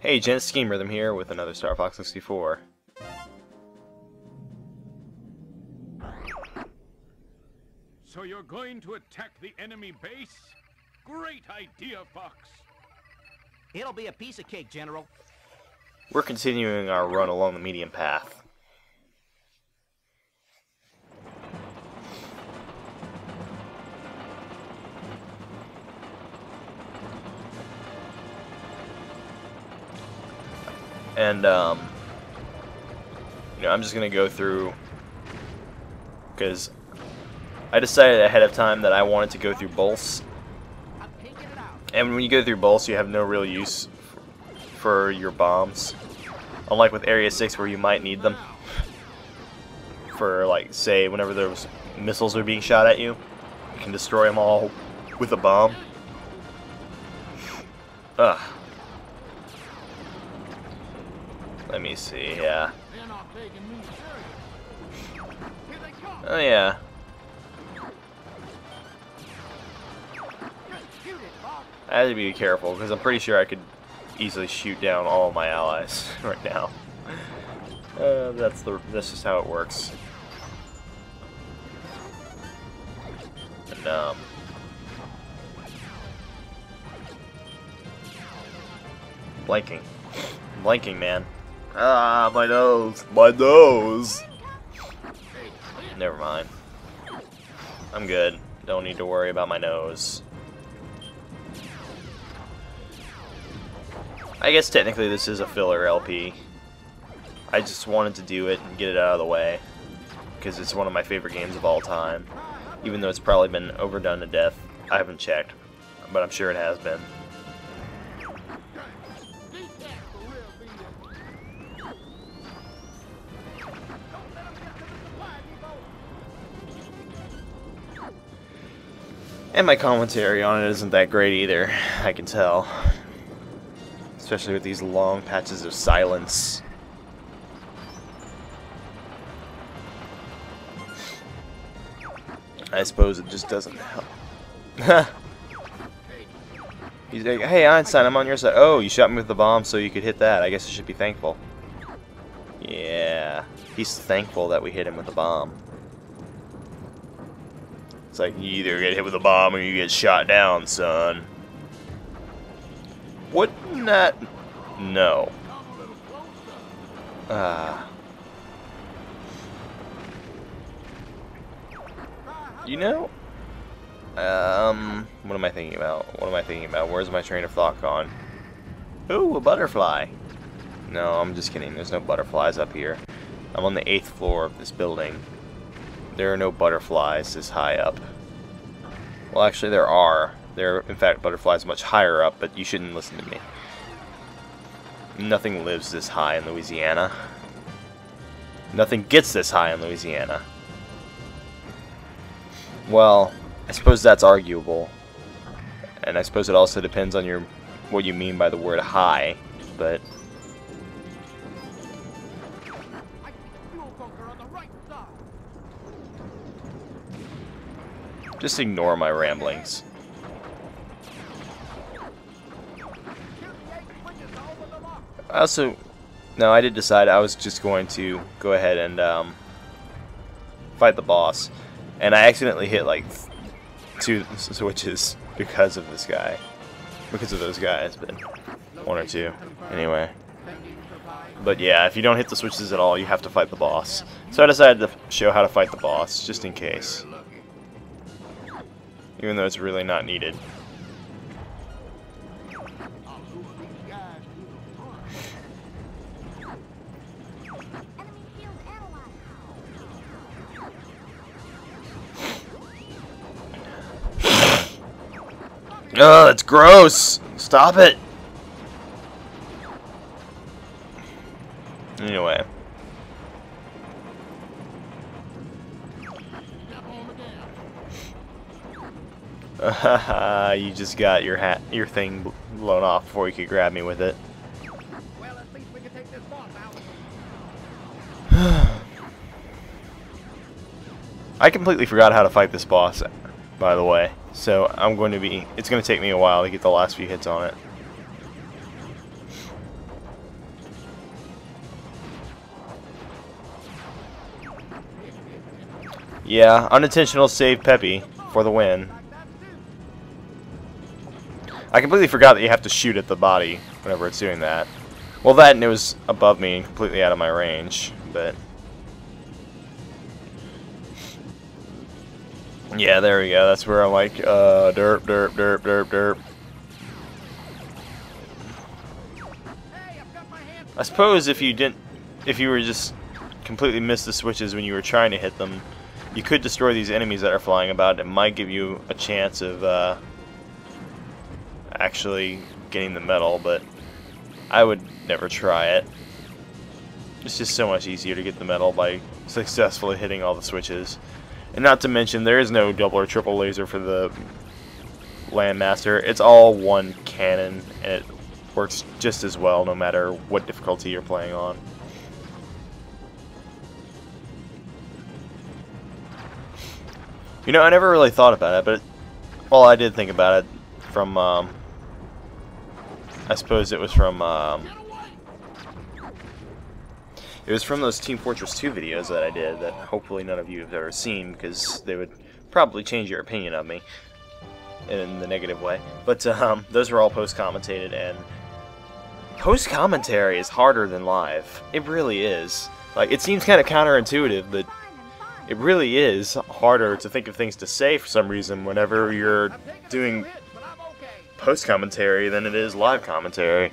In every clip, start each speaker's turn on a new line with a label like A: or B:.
A: Hey, Gen Scheme Rhythm here with another Star Fox 64.
B: So you're going to attack the enemy base? Great idea, Fox.
C: It'll be a piece of cake, General.
A: We're continuing our run along the medium path. And, I'm just gonna go through, because I decided ahead of time that I wanted to go through Bolse. And when you go through Bolse, you have no real use for your bombs. Unlike with Area 6, where you might need them. For, like, say, whenever those missiles are being shot at you, you can destroy them all with a bomb. Ugh. Let me see, yeah. Oh, yeah. I had to be careful, because I'm pretty sure I could easily shoot down all of my allies right now. That's just how it works. And, blanking, man. Ah, my nose! My nose! Never mind. I'm good. Don't need to worry about my nose. I guess technically this is a filler LP. I just wanted to do it and get it out of the way, because it's one of my favorite games of all time. Even though it's probably been overdone to death. I haven't checked, but I'm sure it has been. And my commentary on it isn't that great either, I can tell. Especially with these long patches of silence. I suppose it just doesn't help. He's like, hey Einstein, I'm on your side. Oh, you shot me with the bomb so you could hit that. I guess I should be thankful. Yeah, he's thankful that we hit him with the bomb. It's like, you either get hit with a bomb or you get shot down, son. Wouldn't that... No. You know? What am I thinking about? What am I thinking about? Where's my train of thought gone? Ooh, a butterfly. No, I'm just kidding. There's no butterflies up here. I'm on the 8th floor of this building. There are no butterflies this high up. Well, actually there are. There are, in fact, butterflies much higher up, but you shouldn't listen to me. Nothing lives this high in Louisiana. Nothing gets this high in Louisiana. Well, I suppose that's arguable. And I suppose it also depends on what you mean by the word high, but... Just ignore my ramblings. No, I did decide I was just going to go ahead and fight the boss. And I accidentally hit like 2 switches because of this guy. Because of those guys, but 1 or 2. Anyway. But yeah, if you don't hit the switches at all, you have to fight the boss. So I decided to show how to fight the boss, just in case. Even though it's really not needed. Oh, that's gross! Stop it! Anyway. You just got your thing blown off before you could grab me with it.
C: Well, at least we can take this boss out.
A: I completely forgot how to fight this boss, by the way. So it's going to take me a while to get the last few hits on it. Yeah, unintentional save Peppy for the win. I completely forgot that you have to shoot at the body whenever it's doing that. Well, that and it was above me, completely out of my range, but... Yeah, there we go. That's where I'm like, derp, derp, derp, derp, derp. I suppose if you were just completely missed the switches when you were trying to hit them, you could destroy these enemies that are flying about. It might give you a chance of actually getting the medal, but I would never try it. It's just so much easier to get the medal by successfully hitting all the switches. And not to mention, there is no double or triple laser for the Landmaster. It's all one cannon, and it works just as well no matter what difficulty you're playing on. You know, I never really thought about it, but well, I did think about it from I suppose it was from those Team Fortress 2 videos that I did that hopefully none of you have ever seen, because they would probably change your opinion of me in the negative way. But those were all post-commentated, and post-commentary is harder than live. It really is. Like, it seems kind of counterintuitive, but it really is harder to think of things to say for some reason whenever you're doing post-commentary than it is live commentary.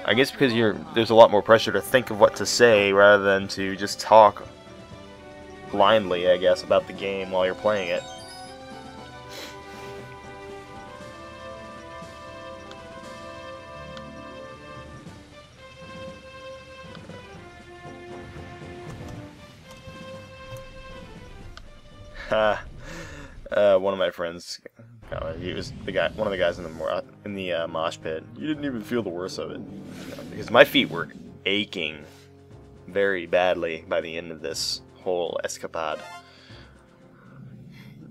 A: I guess because there's a lot more pressure to think of what to say rather than to just talk blindly, I guess, about the game while you're playing it. One of my friends, he was one of the guys in the mosh pit. You didn't even feel the worst of it, because my feet were aching very badly by the end of this whole escapade.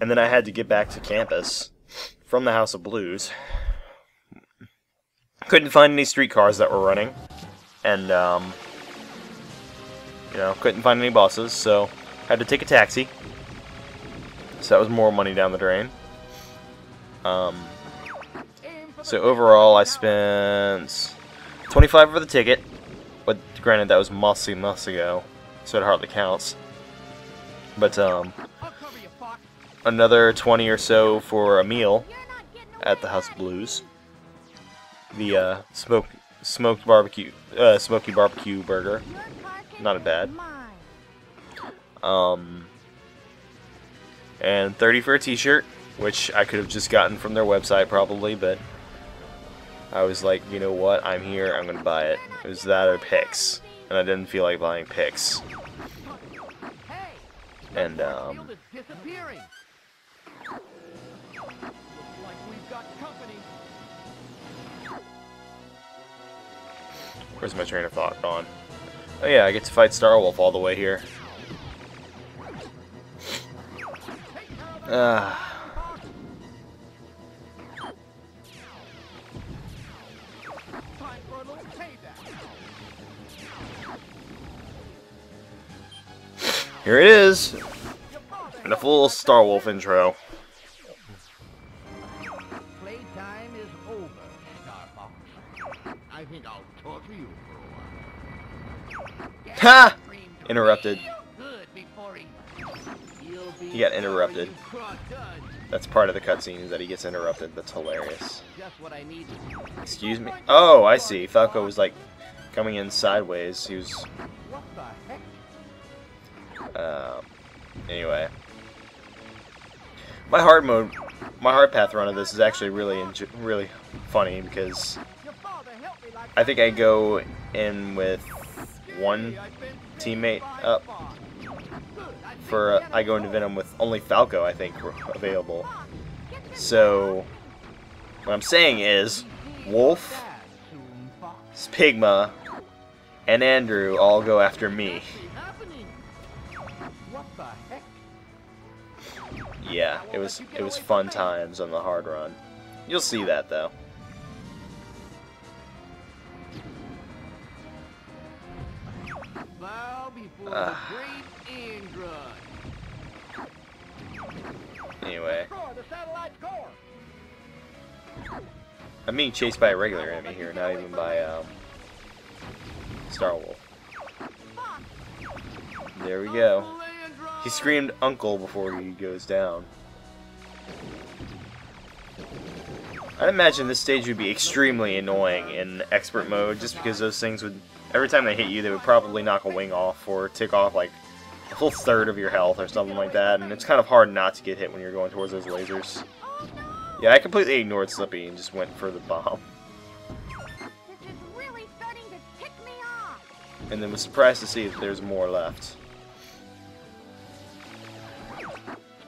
A: And then I had to get back to campus from the House of Blues. Couldn't find any streetcars that were running, and you know, couldn't find any buses, so had to take a taxi. So that was more money down the drain. So overall, I spent $25 for the ticket, but granted that was months ago, so it hardly counts. But another 20 or so for a meal at the House of Blues. The smoked barbecue, smoky barbecue burger, not bad. And $30 for a t-shirt, which I could have just gotten from their website probably, but I was like, you know what, I'm here, I'm gonna buy it. It was that or picks, and I didn't feel like buying picks. And where's my train of thought gone? Oh yeah, I get to fight Starwolf all the way here. Here it is, and a full Starwolf intro.
C: Playtime is over, Star Fox. I think I'll torture you for a while.
A: Ha! Interrupted.
C: Good before
A: He got interrupted. That's part of the cutscene, is that he gets interrupted. That's hilarious.
C: Just what I needed.
A: Excuse me? Oh, I see. Falco was like coming in sideways. He was...
C: What the heck?
A: Anyway. My hard path run of this is actually really funny, because I think I go in with one teammate up. I go into Venom with only Falco, I think, available. So, what I'm saying is, Wolf, Pigma, and Andrew all go after me. Yeah, it was fun times on the hard run. You'll see that though. Anyway.
C: Destroy the satellite core.
A: I'm being chased by a regular enemy here, not even by Star Wolf. There we go. He screamed uncle before he goes down. I'd imagine this stage would be extremely annoying in expert mode, just because those things would, every time they hit you, they would probably knock a wing off or take off like a full third of your health or something like that, and it's kind of hard not to get hit when you're going towards those lasers. Yeah, I completely ignored Slippy and just went for the bomb.
D: This is really starting to tick me off.
A: And then was surprised to see that there's more left.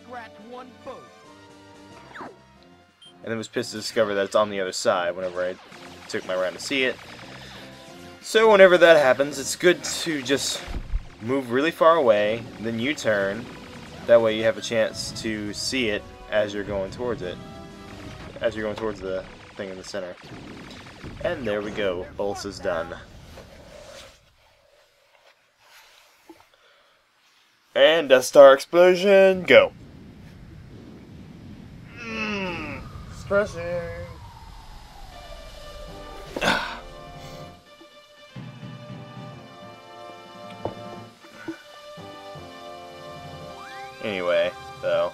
C: Scratch one boat.
A: And then was pissed to discover that it's on the other side whenever I took my round to see it. So whenever that happens, it's good to just move really far away, then U-turn. That way you have a chance to see it as you're going towards it. As you're going towards the thing in the center. And there we go. Bolse is done. And Death Star explosion, go! Stressing. Anyway, though.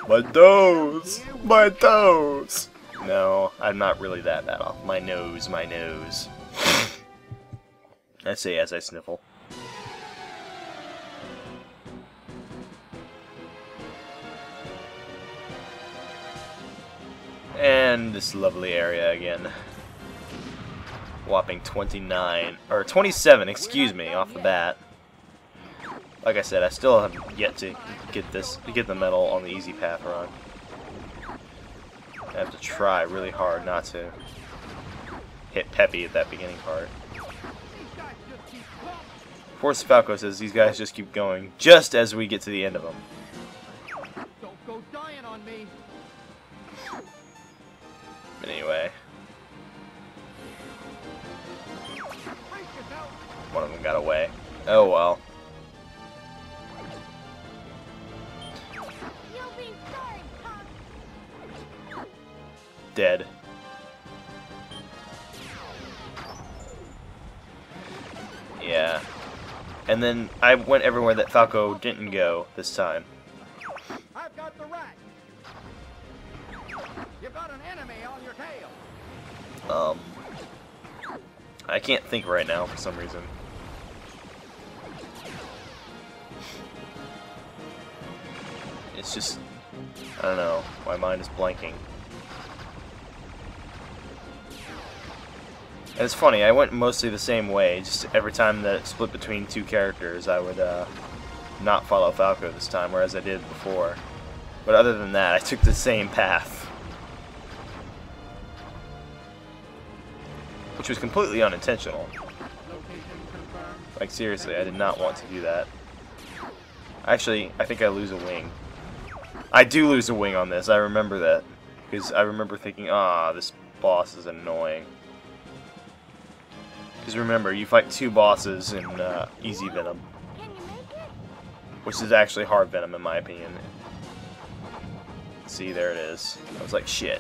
A: My toes! My toes! No, I'm not really that bad off. My nose, my nose. I say as I sniffle. And this lovely area again. Whopping 29, or 27, excuse me, off the bat. Like I said, I still have yet to get the medal on the easy path run. I have to try really hard not to hit Peppy at that beginning part. Force Falco says these guys just keep going, just as we get to the end of them.
C: Don't go dying on me.
A: Anyway. One of them got away. Oh well.
D: You'll be sorry, Punk.
A: Dead. Yeah. And then I went everywhere that Falco didn't go this time.
C: I've got the rat. You've got an enemy on your tail.
A: I can't think right now for some reason. It's just, I don't know, my mind is blanking. And it's funny, I went mostly the same way, just every time that it split between two characters, I would not follow Falco this time, whereas I did before. But other than that, I took the same path. Which was completely unintentional. Like seriously, I did not want to do that. Actually, I think I lose a wing. I do lose a wing on this, I remember that. Because I remember thinking, ah, this boss is annoying. Because remember, you fight two bosses in Easy Venom.
D: Can you make it?
A: Which is actually Hard Venom in my opinion. See, there it is. I was like, shit.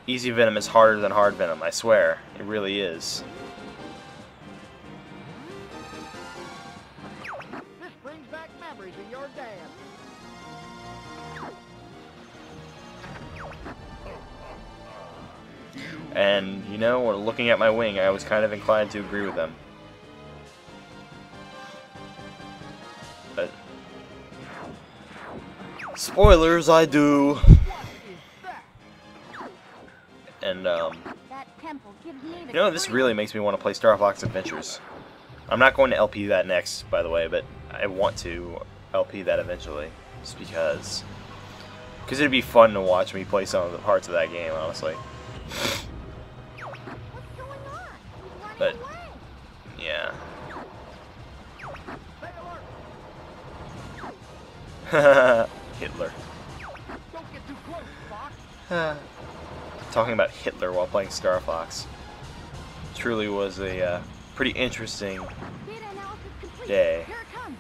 A: Easy Venom is harder than Hard Venom, I swear. It really is.
C: This brings back memories of your dad.
A: And, you know, when looking at my wing, I was kind of inclined to agree with them. But... spoilers, I do! And,
D: That temple gives me the
A: you know, this really makes me want to play Star Fox Adventures. I'm not going to LP that next, by the way, but I want to LP that eventually. Just because. Because it'd be fun to watch me play some of the parts of that game, honestly.
D: What's going on? He's
A: But,
D: running away.
A: yeah.
C: Stay alert.
A: Hitler.
C: Don't get too close, Fox.
A: Talking about Hitler while playing Star Fox truly was a pretty interesting
D: Data analysis complete.
A: day.
D: Here it comes.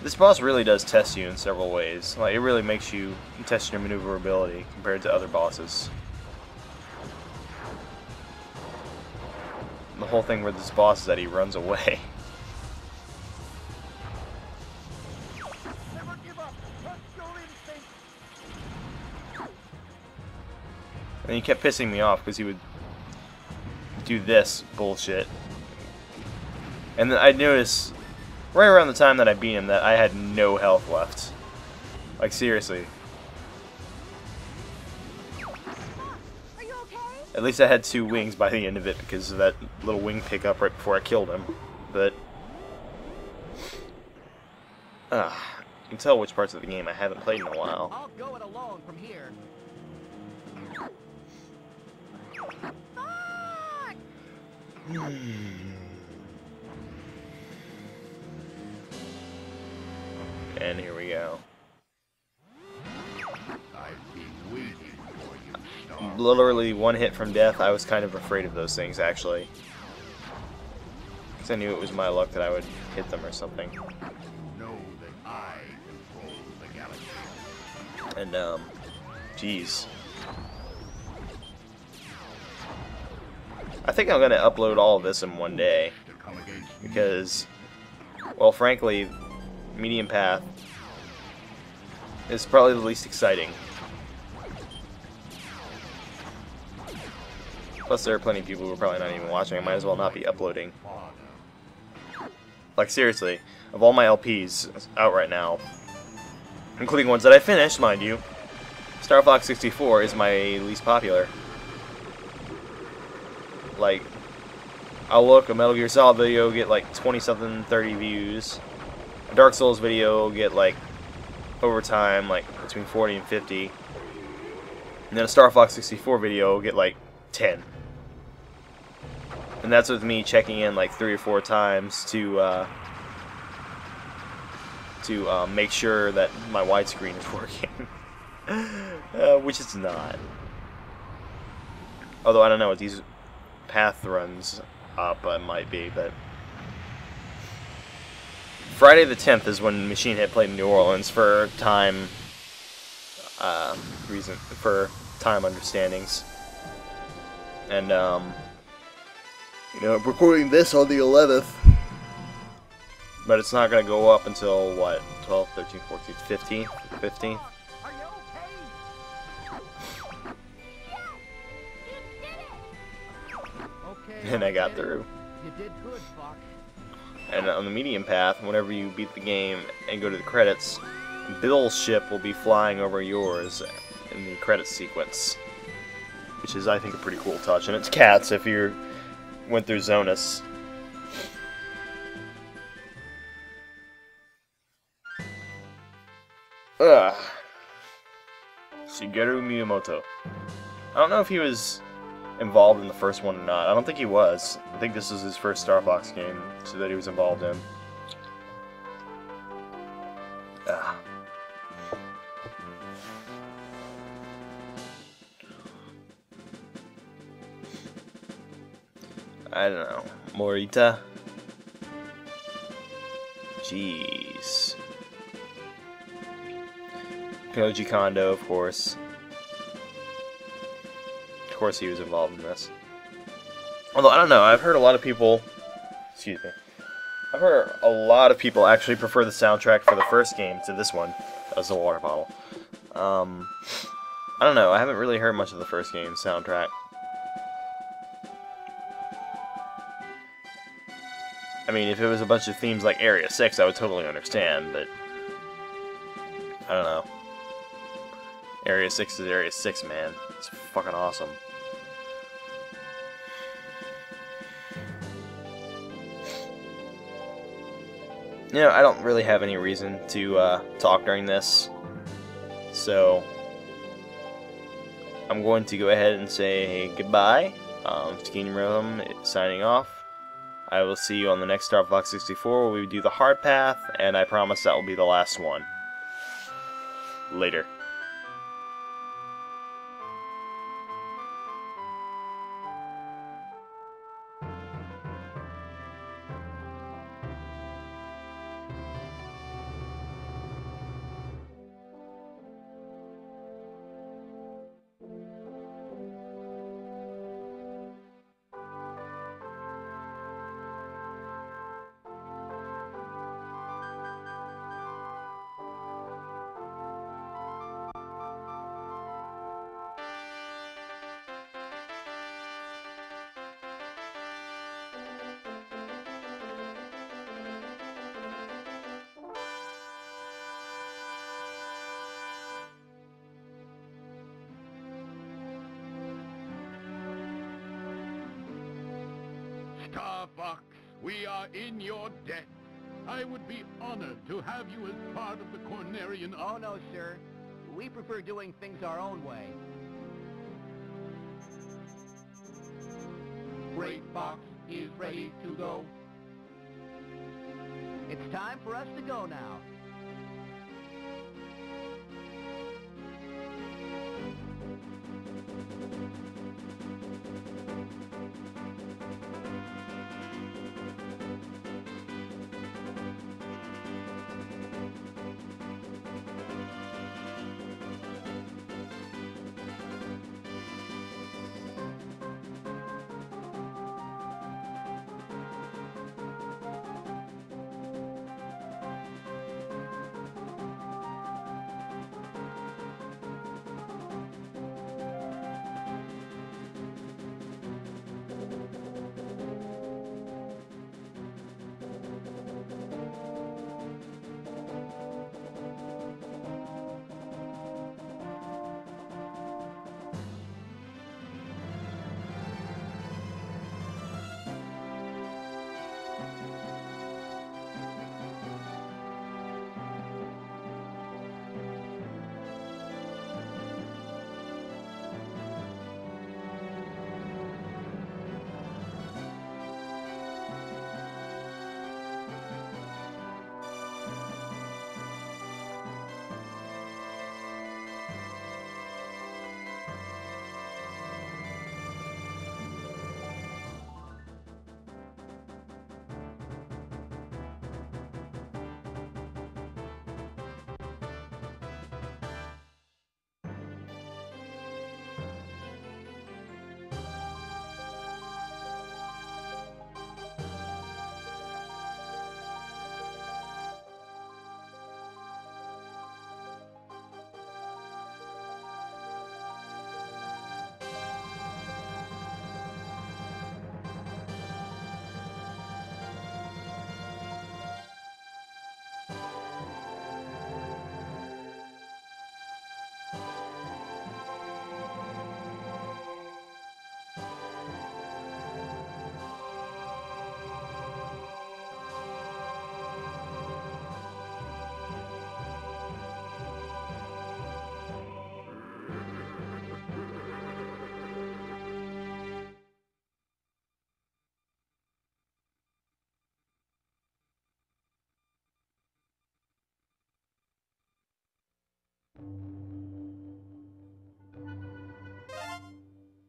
A: This boss really does test you in several ways. Like, it really makes you test your maneuverability compared to other bosses. The whole thing with this boss is that he runs away.
C: Never give up. Trust your instinct.
A: And he kept pissing me off because he would do this bullshit. And then I'd notice, right around the time that I beat him, that I had no health left. Like, seriously.
D: Are you okay?
A: At least I had 2 wings by the end of it because of that little wing pickup right before I killed him. But you can tell which parts of the game I haven't played in a while.
C: I'll go it alone from here.
D: Fuck!
A: And here we go.
C: I've been waiting for you, Star.
A: Literally 1 hit from death. I was kind of afraid of those things, actually. Because I knew it was my luck that I would hit them or something.
C: Know that I control the galaxy.
A: And, jeez. I think I'm going to upload all of this in one day.
C: To come against me.
A: Because, well, frankly, Medium Path is probably the least exciting. Plus, there are plenty of people who are probably not even watching. I might as well not be uploading. Like, seriously, of all my LPs out right now, including ones that I finished, mind you, Star Fox 64 is my least popular. Like, I'll look, a Metal Gear Solid video get like 20-something, 30 views. A Dark Souls video get like, over time, like between 40 and 50. And then a Star Fox 64 video get like 10. And that's with me checking in like 3 or 4 times to make sure that my widescreen is working. Which it's not. Although I don't know what these path runs up might be, but Friday the 10th is when Machine Head played in New Orleans for time time understandings. And you know, I'm recording this on the 11th, but it's not going to go up until what, 12th, 13th, 14th, 15th, 15th.
C: Are you okay? Okay.
A: And I got through.
C: You did good, Fox.
A: And on the medium path, whenever you beat the game and go to the credits, Bill's ship will be flying over yours in the credits sequence, which is, I think, a pretty cool touch. And it's cats if you went through Zonus. SHIGERU MIYAMOTO. I don't know if he was involved in the first one or not. I don't think he was. I think this was his first Star Fox game, so that he was involved in. I don't know. Morita? Jeez. KOJI Kondo, of course. Of course he was involved in this. Although, I don't know, I've heard a lot of people... Excuse me. I've heard a lot of people actually prefer the soundtrack for the first game to this one. That was a water bottle. I don't know, I haven't really heard much of the first game's soundtrack. I mean, if it was a bunch of themes like Area 6, I would totally understand, but... I don't know. Area 6 is Area 6, man. It's fucking awesome. You know, I don't really have any reason to talk during this, so I'm going to go ahead and say goodbye. Kingdom Rhythm signing off. I will see you on the next Star Fox 64 where we do the hard path, and I promise that will be the last one. Later.
C: Star Fox, we are in your debt. I would be honored to have you as part of the Cornerian...
E: Oh, no, sir. We prefer doing things our own way.
C: Great Fox is ready to go.
E: It's time for us to go now.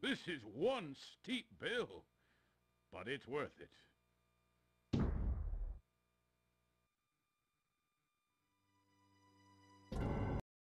B: This is one steep bill, but it's worth it.